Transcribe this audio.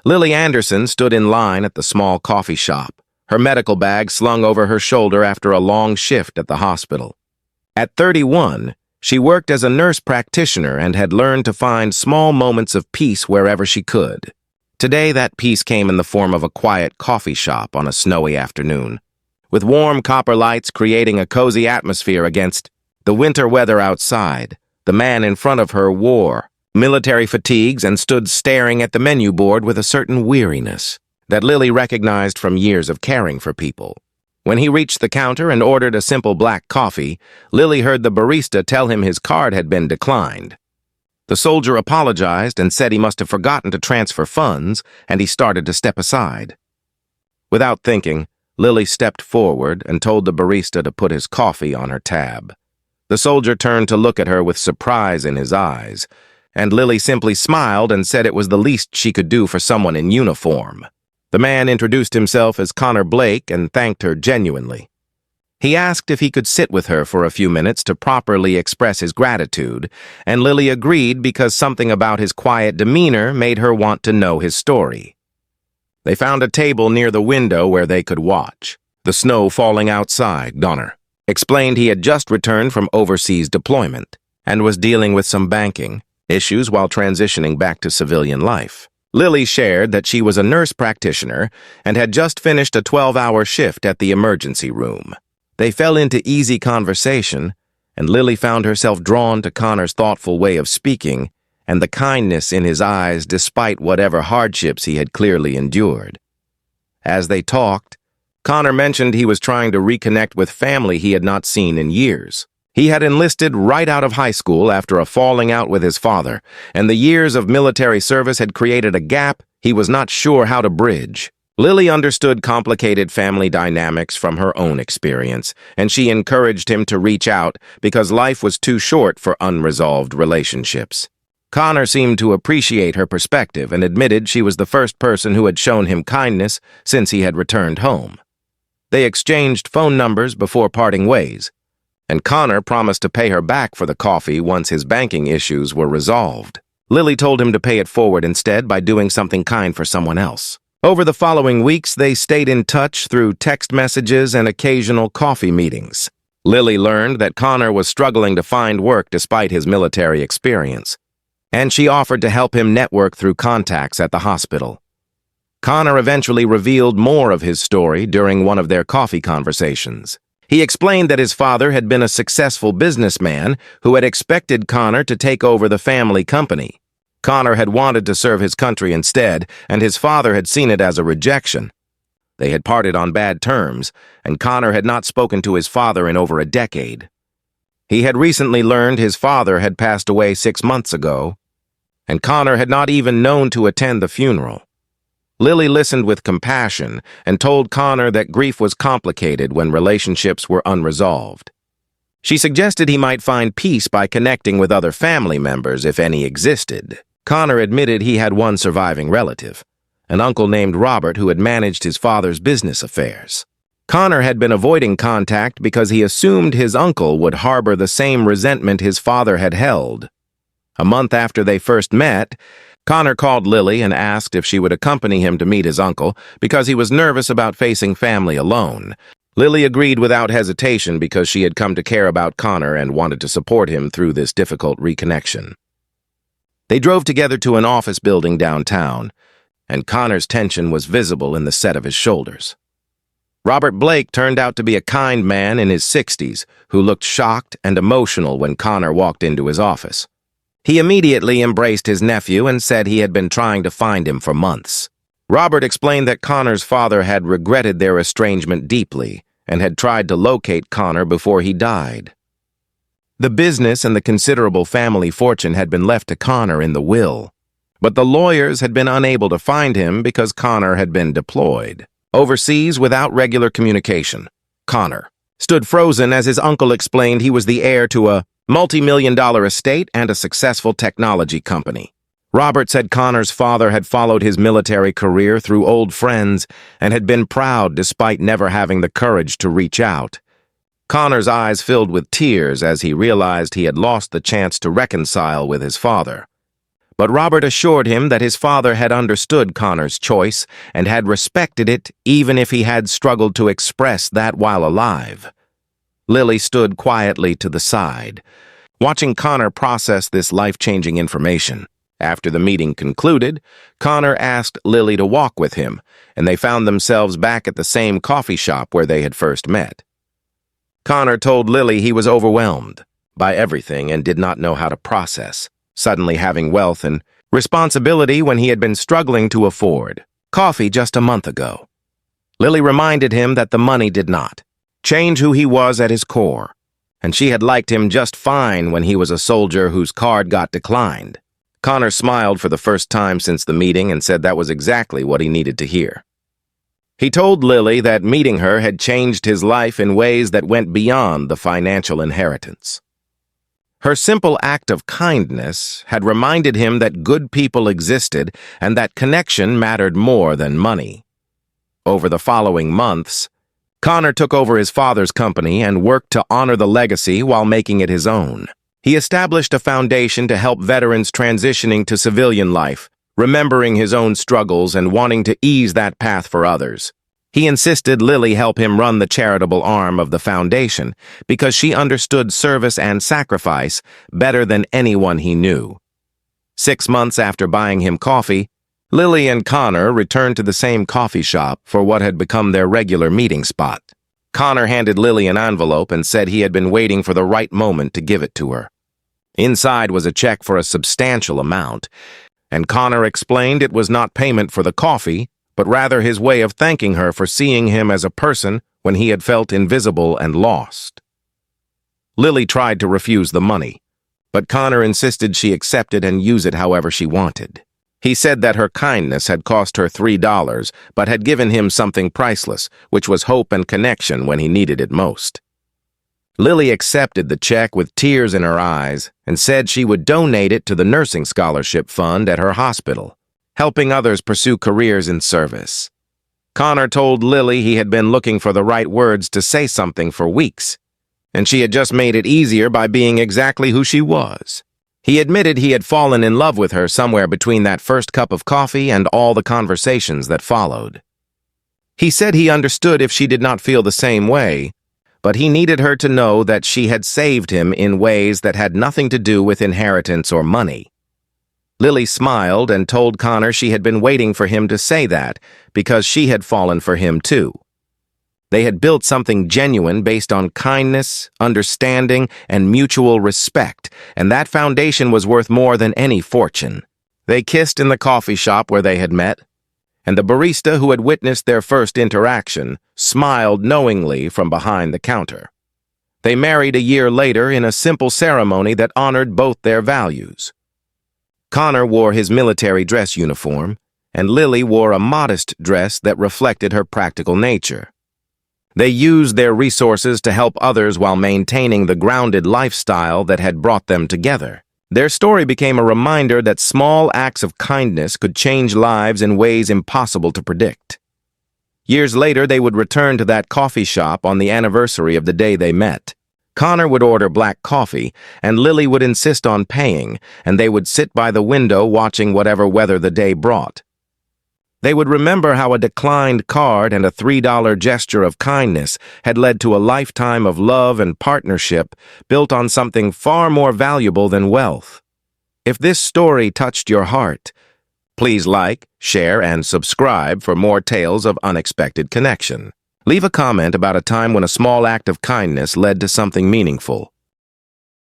Lily Anderson stood in line at the small coffee shop, her medical bag slung over her shoulder after a long shift at the hospital. At 31, she worked as a nurse practitioner and had learned to find small moments of peace wherever she could. Today, that peace came in the form of a quiet coffee shop on a snowy afternoon, with warm copper lights creating a cozy atmosphere against the winter weather outside. The man in front of her wore military fatigues and stood staring at the menu board with a certain weariness that Lily recognized from years of caring for people. When he reached the counter and ordered a simple black coffee, Lily heard the barista tell him his card had been declined. The soldier apologized and said he must have forgotten to transfer funds, and he started to step aside. Without thinking, Lily stepped forward and told the barista to put his coffee on her tab. The soldier turned to look at her with surprise in his eyes, and Lily simply smiled and said it was the least she could do for someone in uniform. The man introduced himself as Connor Blake and thanked her genuinely. He asked if he could sit with her for a few minutes to properly express his gratitude, and Lily agreed because something about his quiet demeanor made her want to know his story. They found a table near the window where they could watch the snow falling outside. Connor explained he had just returned from overseas deployment and was dealing with some banking issues while transitioning back to civilian life. Lily shared that she was a nurse practitioner and had just finished a 12-hour shift at the emergency room. They fell into easy conversation, and Lily found herself drawn to Connor's thoughtful way of speaking and the kindness in his eyes despite whatever hardships he had clearly endured. As they talked, Connor mentioned he was trying to reconnect with family he had not seen in years. He had enlisted right out of high school after a falling out with his father, and the years of military service had created a gap he was not sure how to bridge. Lily understood complicated family dynamics from her own experience, and she encouraged him to reach out because life was too short for unresolved relationships. Connor seemed to appreciate her perspective and admitted she was the first person who had shown him kindness since he had returned home. They exchanged phone numbers before parting ways, and Connor promised to pay her back for the coffee once his banking issues were resolved. Lily told him to pay it forward instead by doing something kind for someone else. Over the following weeks, they stayed in touch through text messages and occasional coffee meetings. Lily learned that Connor was struggling to find work despite his military experience, and she offered to help him network through contacts at the hospital. Connor eventually revealed more of his story during one of their coffee conversations. He explained that his father had been a successful businessman who had expected Connor to take over the family company. Connor had wanted to serve his country instead, and his father had seen it as a rejection. They had parted on bad terms, and Connor had not spoken to his father in over a decade. He had recently learned his father had passed away 6 months ago, and Connor had not even known to attend the funeral. Lily listened with compassion and told Connor that grief was complicated when relationships were unresolved. She suggested he might find peace by connecting with other family members if any existed. Connor admitted he had one surviving relative, an uncle named Robert who had managed his father's business affairs. Connor had been avoiding contact because he assumed his uncle would harbor the same resentment his father had held. A month after they first met, Connor called Lily and asked if she would accompany him to meet his uncle because he was nervous about facing family alone. Lily agreed without hesitation because she had come to care about Connor and wanted to support him through this difficult reconnection. They drove together to an office building downtown, and Connor's tension was visible in the set of his shoulders. Robert Blake turned out to be a kind man in his 60s who looked shocked and emotional when Connor walked into his office. He immediately embraced his nephew and said he had been trying to find him for months. Robert explained that Connor's father had regretted their estrangement deeply and had tried to locate Connor before he died. The business and the considerable family fortune had been left to Connor in the will, but the lawyers had been unable to find him because Connor had been deployed overseas without regular communication. Connor stood frozen as his uncle explained he was the heir to a multi-million-dollar estate and a successful technology company. Robert said Connor's father had followed his military career through old friends and had been proud despite never having the courage to reach out. Connor's eyes filled with tears as he realized he had lost the chance to reconcile with his father. But Robert assured him that his father had understood Connor's choice and had respected it even if he had struggled to express that while alive. Lily stood quietly to the side, watching Connor process this life-changing information. After the meeting concluded, Connor asked Lily to walk with him, and they found themselves back at the same coffee shop where they had first met. Connor told Lily he was overwhelmed by everything and did not know how to process suddenly having wealth and responsibility when he had been struggling to afford coffee just a month ago. Lily reminded him that the money did not change who he was at his core, and she had liked him just fine when he was a soldier whose card got declined. Connor smiled for the first time since the meeting and said that was exactly what he needed to hear. He told Lily that meeting her had changed his life in ways that went beyond the financial inheritance. Her simple act of kindness had reminded him that good people existed and that connection mattered more than money. Over the following months, Connor took over his father's company and worked to honor the legacy while making it his own. He established a foundation to help veterans transitioning to civilian life, remembering his own struggles and wanting to ease that path for others. He insisted Lily help him run the charitable arm of the foundation because she understood service and sacrifice better than anyone he knew. 6 months after buying him coffee, Lily and Connor returned to the same coffee shop for what had become their regular meeting spot. Connor handed Lily an envelope and said he had been waiting for the right moment to give it to her. Inside was a check for a substantial amount, and Connor explained it was not payment for the coffee, but rather his way of thanking her for seeing him as a person when he had felt invisible and lost. Lily tried to refuse the money, but Connor insisted she accept it and use it however she wanted. He said that her kindness had cost her $3, but had given him something priceless, which was hope and connection when he needed it most. Lily accepted the check with tears in her eyes and said she would donate it to the nursing scholarship fund at her hospital, helping others pursue careers in service. Connor told Lily he had been looking for the right words to say something for weeks, and she had just made it easier by being exactly who she was. He admitted he had fallen in love with her somewhere between that first cup of coffee and all the conversations that followed. He said he understood if she did not feel the same way, but he needed her to know that she had saved him in ways that had nothing to do with inheritance or money. Lily smiled and told Connor she had been waiting for him to say that because she had fallen for him too. They had built something genuine based on kindness, understanding, and mutual respect, and that foundation was worth more than any fortune. They kissed in the coffee shop where they had met, and the barista who had witnessed their first interaction smiled knowingly from behind the counter. They married a year later in a simple ceremony that honored both their values. Connor wore his military dress uniform, and Lily wore a modest dress that reflected her practical nature. They used their resources to help others while maintaining the grounded lifestyle that had brought them together. Their story became a reminder that small acts of kindness could change lives in ways impossible to predict. Years later, they would return to that coffee shop on the anniversary of the day they met. Connor would order black coffee, and Lily would insist on paying, and they would sit by the window watching whatever weather the day brought. They would remember how a declined card and a $3 gesture of kindness had led to a lifetime of love and partnership built on something far more valuable than wealth. If this story touched your heart, please like, share, and subscribe for more tales of unexpected connection. Leave a comment about a time when a small act of kindness led to something meaningful.